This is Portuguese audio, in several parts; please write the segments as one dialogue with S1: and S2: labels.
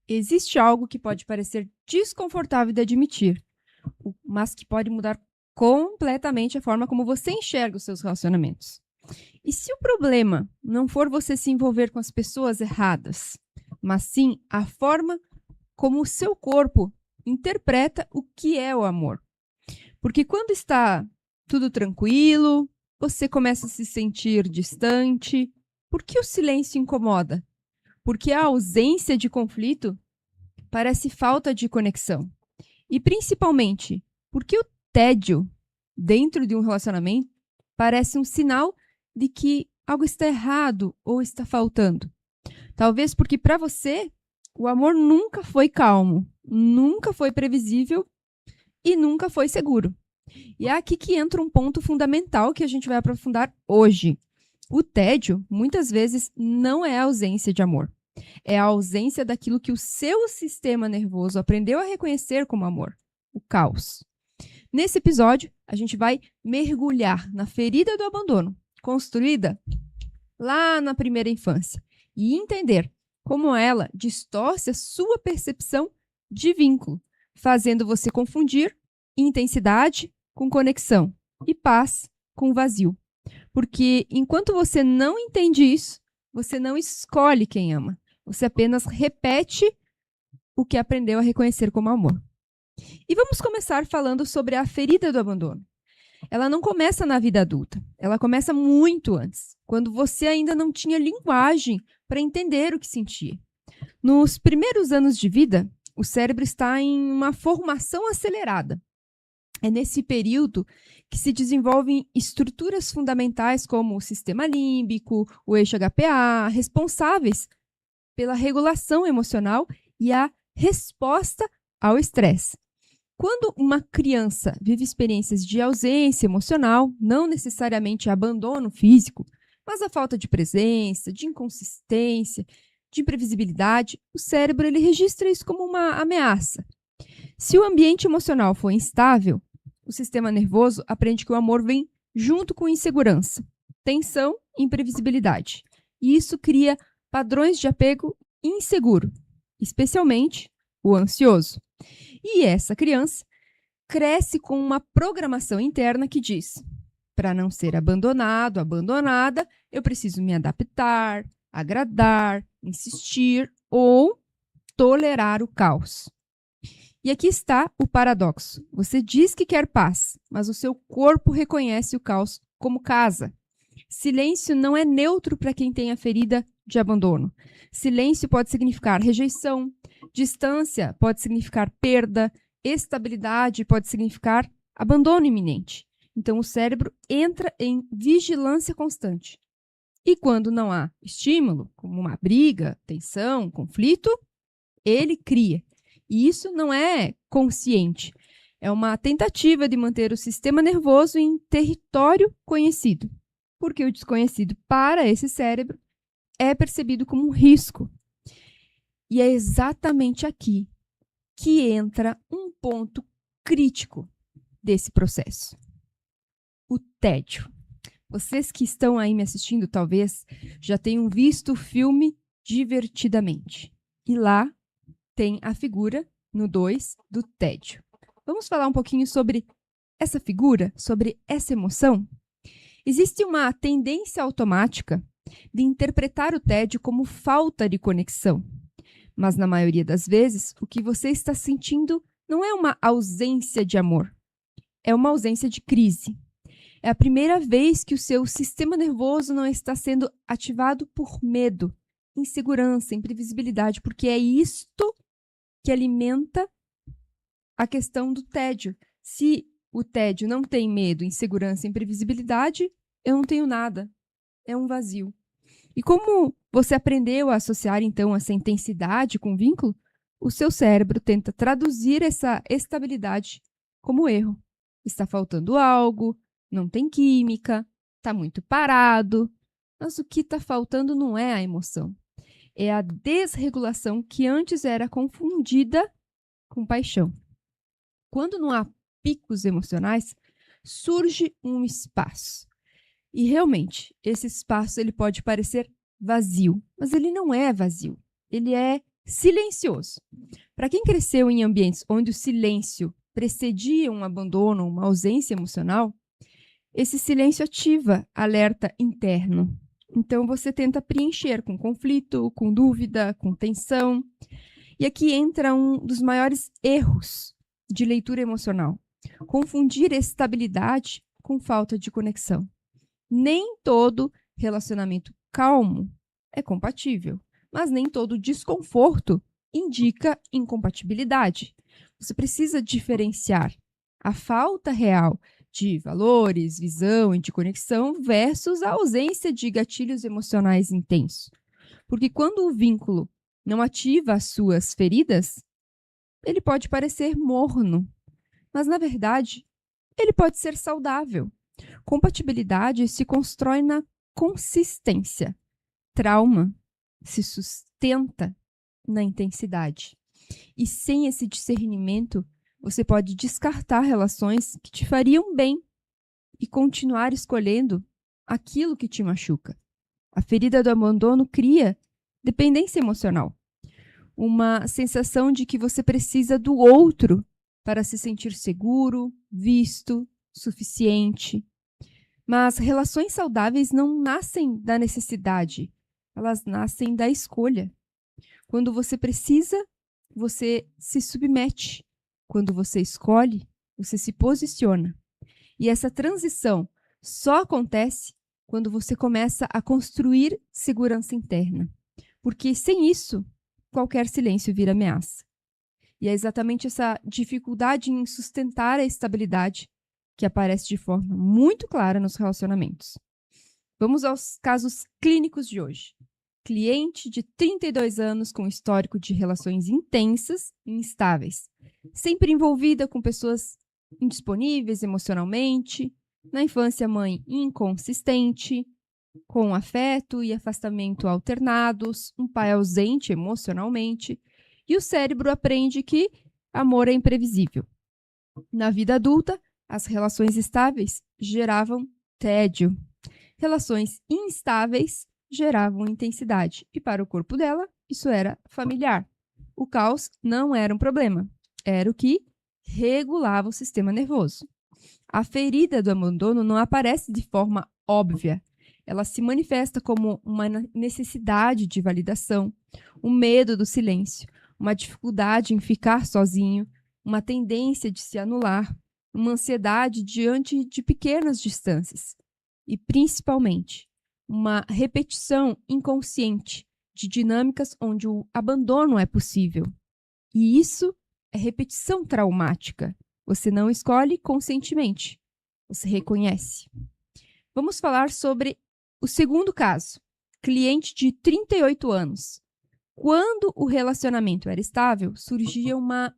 S1: Existe algo que pode parecer desconfortável de admitir, mas que pode mudar completamente a forma como você enxerga os seus relacionamentos. E se o problema não for você se envolver com as pessoas erradas, mas sim a forma como o seu corpo interpreta o que é o amor? Porque quando está tudo tranquilo, você começa a se sentir distante. Por que o silêncio incomoda? Porque a ausência de conflito parece falta de conexão. E principalmente, porque o tédio dentro de um relacionamento parece um sinal de que algo está errado ou está faltando. Talvez porque para você o amor nunca foi calmo, nunca foi previsível e nunca foi seguro. E é aqui que entra um ponto fundamental que a gente vai aprofundar hoje. O tédio, muitas vezes, não é a ausência de amor. É a ausência daquilo que o seu sistema nervoso aprendeu a reconhecer como amor, o caos. Nesse episódio, a gente vai mergulhar na ferida do abandono, construída lá na primeira infância, e entender como ela distorce a sua percepção de vínculo, fazendo você confundir intensidade com conexão e paz com vazio. Porque enquanto você não entende isso, você não escolhe quem ama. Você apenas repete o que aprendeu a reconhecer como amor. E vamos começar falando sobre a ferida do abandono. Ela não começa na vida adulta, ela começa muito antes, quando você ainda não tinha linguagem para entender o que sentia. Nos primeiros anos de vida, o cérebro está em uma formação acelerada. É nesse período que se desenvolvem estruturas fundamentais como o sistema límbico, o eixo HPA, responsáveis pela regulação emocional e a resposta ao estresse. Quando uma criança vive experiências de ausência emocional, não necessariamente abandono físico, mas a falta de presença, de inconsistência, de imprevisibilidade, o cérebro ele registra isso como uma ameaça. Se o ambiente emocional for instável, o sistema nervoso aprende que o amor vem junto com insegurança, tensão e imprevisibilidade. E isso cria padrões de apego inseguro, especialmente o ansioso. E essa criança cresce com uma programação interna que diz: para não ser abandonado, abandonada, eu preciso me adaptar, agradar, insistir ou tolerar o caos. E aqui está o paradoxo. Você diz que quer paz, mas o seu corpo reconhece o caos como casa. Silêncio não é neutro para quem tem a ferida de abandono. Silêncio pode significar rejeição, distância pode significar perda, estabilidade pode significar abandono iminente. Então, o cérebro entra em vigilância constante. E quando não há estímulo, como uma briga, tensão, conflito, ele cria. E isso não é consciente. É uma tentativa de manter o sistema nervoso em território conhecido. Porque o desconhecido, para esse cérebro, é percebido como um risco. E é exatamente aqui que entra um ponto crítico desse processo. O tédio. Vocês que estão aí me assistindo, talvez, já tenham visto o filme Divertidamente. E lá tem a figura, no 2, do tédio. Vamos falar um pouquinho sobre essa figura, sobre essa emoção? Existe uma tendência automática de interpretar o tédio como falta de conexão. Mas, na maioria das vezes, o que você está sentindo não é uma ausência de amor, é uma ausência de crise. É a primeira vez que o seu sistema nervoso não está sendo ativado por medo, insegurança, imprevisibilidade, porque é isto que alimenta a questão do tédio. Se o tédio não tem medo, insegurança, imprevisibilidade, eu não tenho nada. É um vazio. E como você aprendeu a associar, então, essa intensidade com o vínculo, o seu cérebro tenta traduzir essa estabilidade como erro. Está faltando algo, não tem química, está muito parado. Mas o que está faltando não é a emoção. É a desregulação que antes era confundida com paixão. Quando não há picos emocionais, surge um espaço. E realmente, esse espaço ele pode parecer vazio, mas ele não é vazio. Ele é silencioso. Para quem cresceu em ambientes onde o silêncio precedia um abandono, uma ausência emocional, esse silêncio ativa alerta interno. Então você tenta preencher com conflito, com dúvida, com tensão. E aqui entra um dos maiores erros de leitura emocional: confundir estabilidade com falta de conexão. Nem todo relacionamento calmo é compatível, mas nem todo desconforto indica incompatibilidade. Você precisa diferenciar a falta real de valores, visão e de conexão versus a ausência de gatilhos emocionais intensos. Porque quando o vínculo não ativa as suas feridas, ele pode parecer morno, mas na verdade ele pode ser saudável. Compatibilidade se constrói na consistência. Trauma se sustenta na intensidade. E sem esse discernimento, você pode descartar relações que te fariam bem e continuar escolhendo aquilo que te machuca. A ferida do abandono cria dependência emocional, uma sensação de que você precisa do outro para se sentir seguro, visto, suficiente. Mas relações saudáveis não nascem da necessidade, elas nascem da escolha. Quando você precisa, você se submete. Quando você escolhe, você se posiciona. E essa transição só acontece quando você começa a construir segurança interna. Porque sem isso, qualquer silêncio vira ameaça. E é exatamente essa dificuldade em sustentar a estabilidade que aparece de forma muito clara nos relacionamentos. Vamos aos casos clínicos de hoje. Cliente de 32 anos com histórico de relações intensas e instáveis, sempre envolvida com pessoas indisponíveis emocionalmente, na infância mãe inconsistente, com afeto e afastamento alternados, um pai ausente emocionalmente, e o cérebro aprende que amor é imprevisível. Na vida adulta, as relações estáveis geravam tédio. Relações instáveis geravam intensidade. E para o corpo dela, isso era familiar. O caos não era um problema. Era o que regulava o sistema nervoso. A ferida do abandono não aparece de forma óbvia. Ela se manifesta como uma necessidade de validação, um medo do silêncio, uma dificuldade em ficar sozinho, uma tendência de se anular, uma ansiedade diante de pequenas distâncias e, principalmente, uma repetição inconsciente de dinâmicas onde o abandono é possível. E isso é repetição traumática. Você não escolhe conscientemente, você reconhece. Vamos falar sobre o segundo caso. Cliente de 38 anos. Quando o relacionamento era estável, surgia uma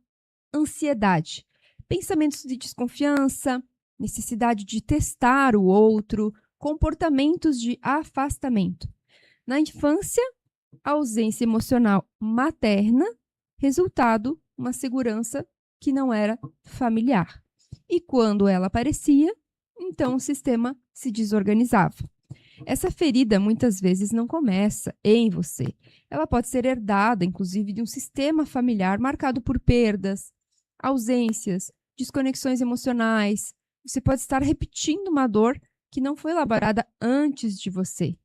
S1: ansiedade, pensamentos de desconfiança, necessidade de testar o outro, comportamentos de afastamento. Na infância, ausência emocional materna, resultado, uma segurança que não era familiar. E quando ela aparecia, então o sistema se desorganizava. Essa ferida muitas vezes não começa em você. Ela pode ser herdada, inclusive, de um sistema familiar marcado por perdas, ausências, desconexões emocionais. Você pode estar repetindo uma dor que não foi elaborada antes de você.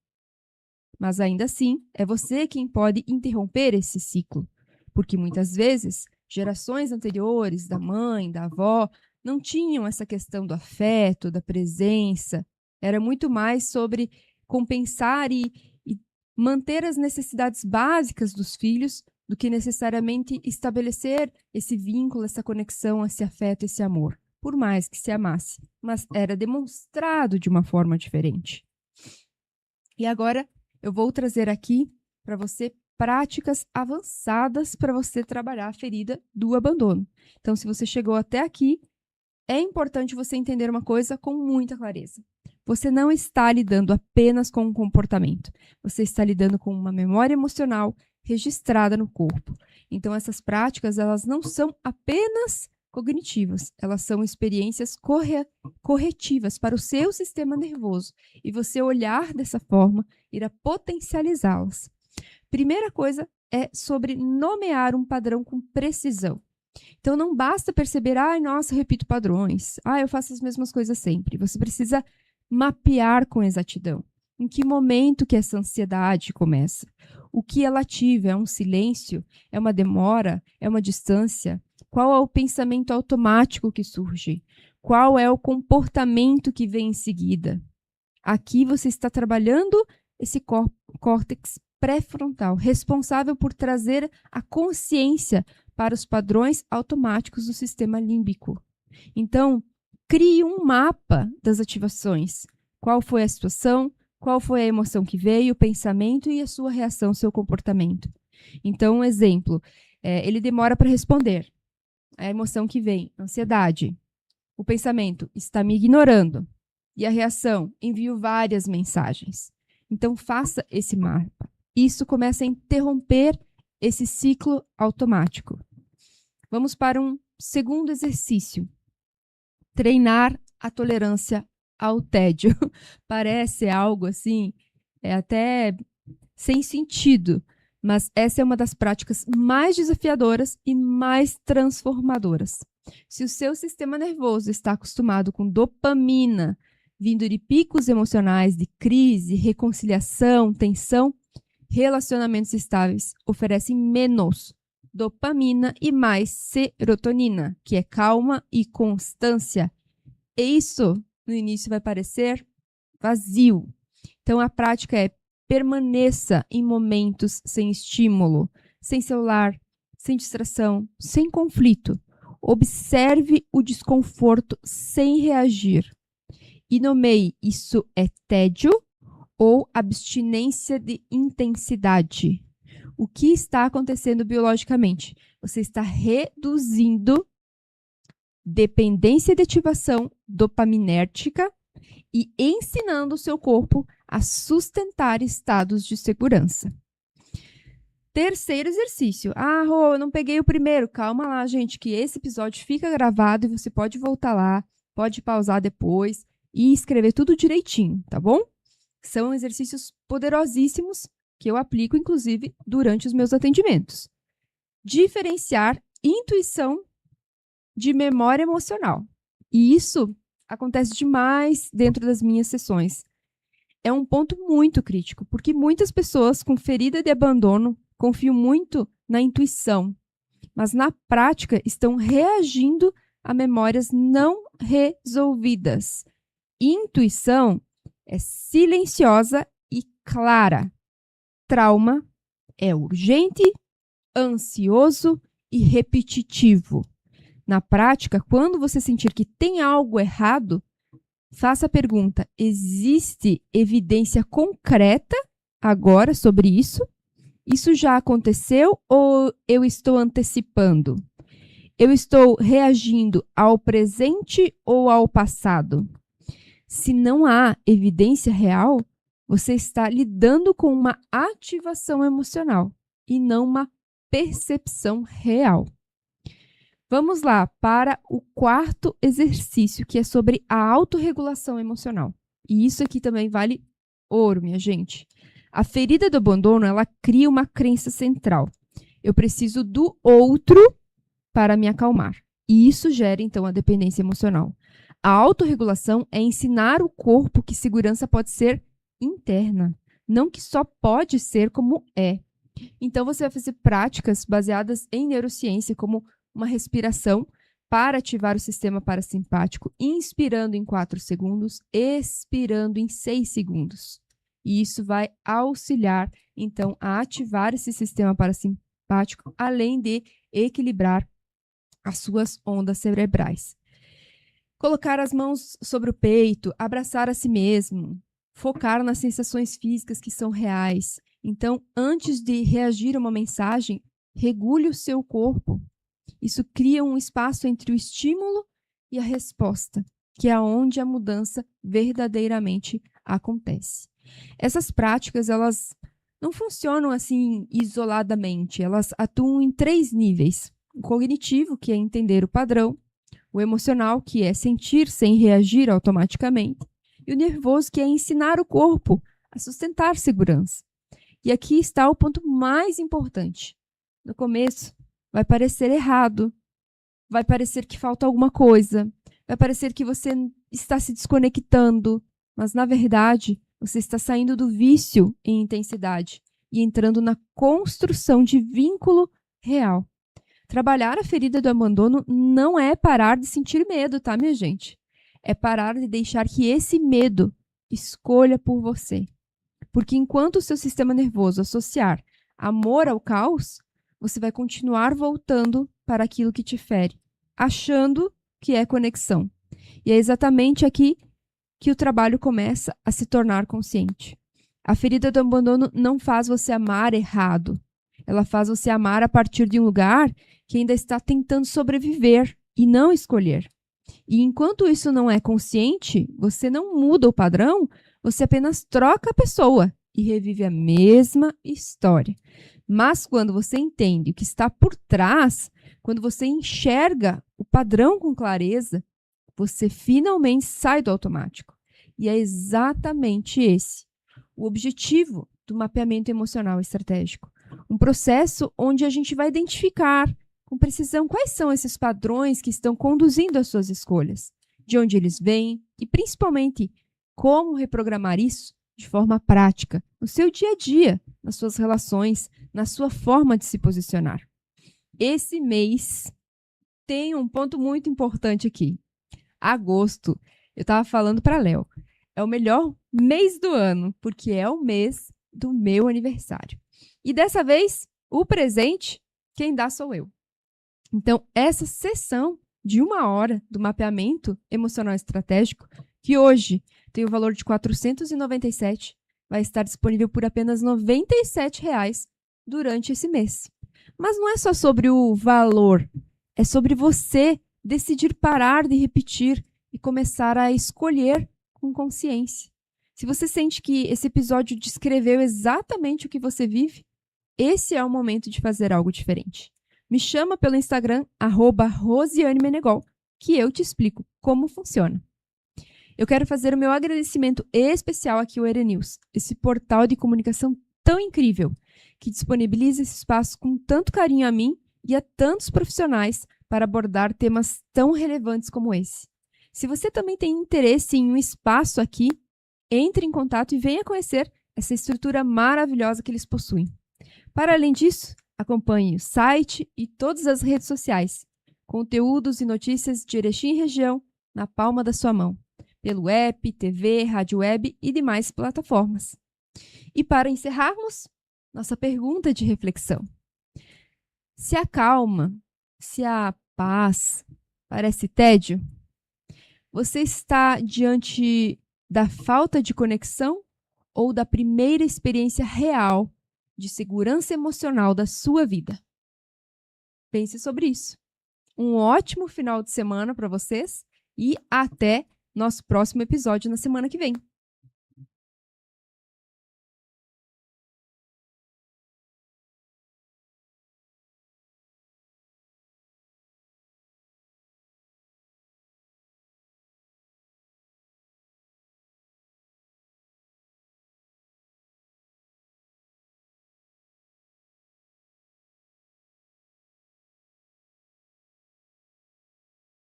S1: Mas ainda assim, é você quem pode interromper esse ciclo. Porque muitas vezes, gerações anteriores, da mãe, da avó, não tinham essa questão do afeto, da presença. Era muito mais sobre compensar e manter as necessidades básicas dos filhos do que necessariamente estabelecer esse vínculo, essa conexão, esse afeto, esse amor. Por mais que se amasse, mas era demonstrado de uma forma diferente. E agora eu vou trazer aqui para você práticas avançadas para você trabalhar a ferida do abandono. Então, se você chegou até aqui, é importante você entender uma coisa com muita clareza. Você não está lidando apenas com um comportamento. Você está lidando com uma memória emocional registrada no corpo. Então, essas práticas, elas não são apenas cognitivas. Elas são experiências corretivas para o seu sistema nervoso. E você olhar dessa forma, irá potencializá-las. Primeira coisa é sobre nomear um padrão com precisão. Então, não basta perceber, ai, nossa, eu repito padrões, eu faço as mesmas coisas sempre. Você precisa mapear com exatidão. Em que momento que essa ansiedade começa? O que ela ativa? É um silêncio? É uma demora? É uma distância? Qual é o pensamento automático que surge? Qual é o comportamento que vem em seguida? Aqui você está trabalhando esse córtex pré-frontal, responsável por trazer a consciência para os padrões automáticos do sistema límbico. Então, crie um mapa das ativações. Qual foi a situação? Qual foi a emoção que veio, o pensamento e a sua reação, seu comportamento. Então, um exemplo, ele demora para responder. A emoção que vem, ansiedade. O pensamento, está me ignorando. E a reação, envio várias mensagens. Então, faça esse mapa. Isso começa a interromper esse ciclo automático. Vamos para um segundo exercício. Treinar a tolerância ao tédio. Parece algo assim, até sem sentido, mas essa é uma das práticas mais desafiadoras e mais transformadoras. Se o seu sistema nervoso está acostumado com dopamina, vindo de picos emocionais, de crise, reconciliação, tensão, relacionamentos estáveis oferecem menos dopamina e mais serotonina, que é calma e constância. E isso, no início, vai parecer vazio. Então, a prática é permaneça em momentos sem estímulo, sem celular, sem distração, sem conflito. Observe o desconforto sem reagir. E nomeie, isso é tédio ou abstinência de intensidade. O que está acontecendo biologicamente? Você está reduzindo dependência de ativação dopaminérgica e ensinando o seu corpo a sustentar estados de segurança. Terceiro exercício. Rô, eu não peguei o primeiro. Calma lá, gente, que esse episódio fica gravado e você pode voltar lá, pode pausar depois e escrever tudo direitinho, tá bom? São exercícios poderosíssimos que eu aplico, inclusive, durante os meus atendimentos. Diferenciar intuição de memória emocional. E isso acontece demais dentro das minhas sessões. É um ponto muito crítico, porque muitas pessoas com ferida de abandono confiam muito na intuição, mas na prática estão reagindo a memórias não resolvidas. Intuição é silenciosa e clara. Trauma é urgente, ansioso e repetitivo. Na prática, quando você sentir que tem algo errado, faça a pergunta: existe evidência concreta agora sobre isso? Isso já aconteceu ou eu estou antecipando? Eu estou reagindo ao presente ou ao passado? Se não há evidência real, você está lidando com uma ativação emocional e não uma percepção real. Vamos lá para o quarto exercício, que é sobre a autorregulação emocional. E isso aqui também vale ouro, minha gente. A ferida do abandono, ela cria uma crença central. Eu preciso do outro para me acalmar. E isso gera, então, a dependência emocional. A autorregulação é ensinar o corpo que segurança pode ser interna, não que só pode ser como é. Então, você vai fazer práticas baseadas em neurociência, como uma respiração para ativar o sistema parasimpático, inspirando em 4 segundos, expirando em 6 segundos. E isso vai auxiliar, então, a ativar esse sistema parasimpático, além de equilibrar as suas ondas cerebrais. Colocar as mãos sobre o peito, abraçar a si mesmo, focar nas sensações físicas que são reais. Então, antes de reagir a uma mensagem, regule o seu corpo. Isso cria um espaço entre o estímulo e a resposta, que é onde a mudança verdadeiramente acontece. Essas práticas, elas não funcionam assim isoladamente, elas atuam em 3 níveis. O cognitivo, que é entender o padrão, o emocional, que é sentir sem reagir automaticamente, e o nervoso, que é ensinar o corpo a sustentar segurança. E aqui está o ponto mais importante. No começo, vai parecer errado, vai parecer que falta alguma coisa, vai parecer que você está se desconectando, mas, na verdade, você está saindo do vício em intensidade e entrando na construção de vínculo real. Trabalhar a ferida do abandono não é parar de sentir medo, tá, minha gente? É parar de deixar que esse medo escolha por você. Porque enquanto o seu sistema nervoso associar amor ao caos, você vai continuar voltando para aquilo que te fere, achando que é conexão. E é exatamente aqui que o trabalho começa a se tornar consciente. A ferida do abandono não faz você amar errado. Ela faz você amar a partir de um lugar que ainda está tentando sobreviver e não escolher. E enquanto isso não é consciente, você não muda o padrão, você apenas troca a pessoa e revive a mesma história. Mas quando você entende o que está por trás, quando você enxerga o padrão com clareza, você finalmente sai do automático. E é exatamente esse o objetivo do mapeamento emocional estratégico. Um processo onde a gente vai identificar com precisão quais são esses padrões que estão conduzindo as suas escolhas, de onde eles vêm e, principalmente, como reprogramar isso de forma prática, no seu dia a dia, nas suas relações, na sua forma de se posicionar. Esse mês tem um ponto muito importante aqui. Agosto, eu estava falando para Léo, é o melhor mês do ano, porque é o mês do meu aniversário. E dessa vez, o presente, quem dá sou eu. Então, essa sessão de 1 hora do mapeamento emocional estratégico, que hoje tem o valor de R$ 497, vai estar disponível por apenas R$ 97 durante esse mês. Mas não é só sobre o valor, é sobre você decidir parar de repetir e começar a escolher com consciência. Se você sente que esse episódio descreveu exatamente o que você vive, esse é o momento de fazer algo diferente. Me chama pelo Instagram, @RosianeMenegol, que eu te explico como funciona. Eu quero fazer o meu agradecimento especial aqui ao Erenews, esse portal de comunicação tão incrível, que disponibiliza esse espaço com tanto carinho a mim e a tantos profissionais para abordar temas tão relevantes como esse. Se você também tem interesse em um espaço aqui, entre em contato e venha conhecer essa estrutura maravilhosa que eles possuem. Para além disso, acompanhe o site e todas as redes sociais. Conteúdos e notícias de Erechim e região na palma da sua mão, pelo app, TV, rádio web e demais plataformas. E para encerrarmos, nossa pergunta de reflexão. Se a calma, se a paz parece tédio, você está diante da falta de conexão ou da primeira experiência real de segurança emocional da sua vida? Pense sobre isso. Um ótimo final de semana para vocês e até nosso próximo episódio na semana que vem.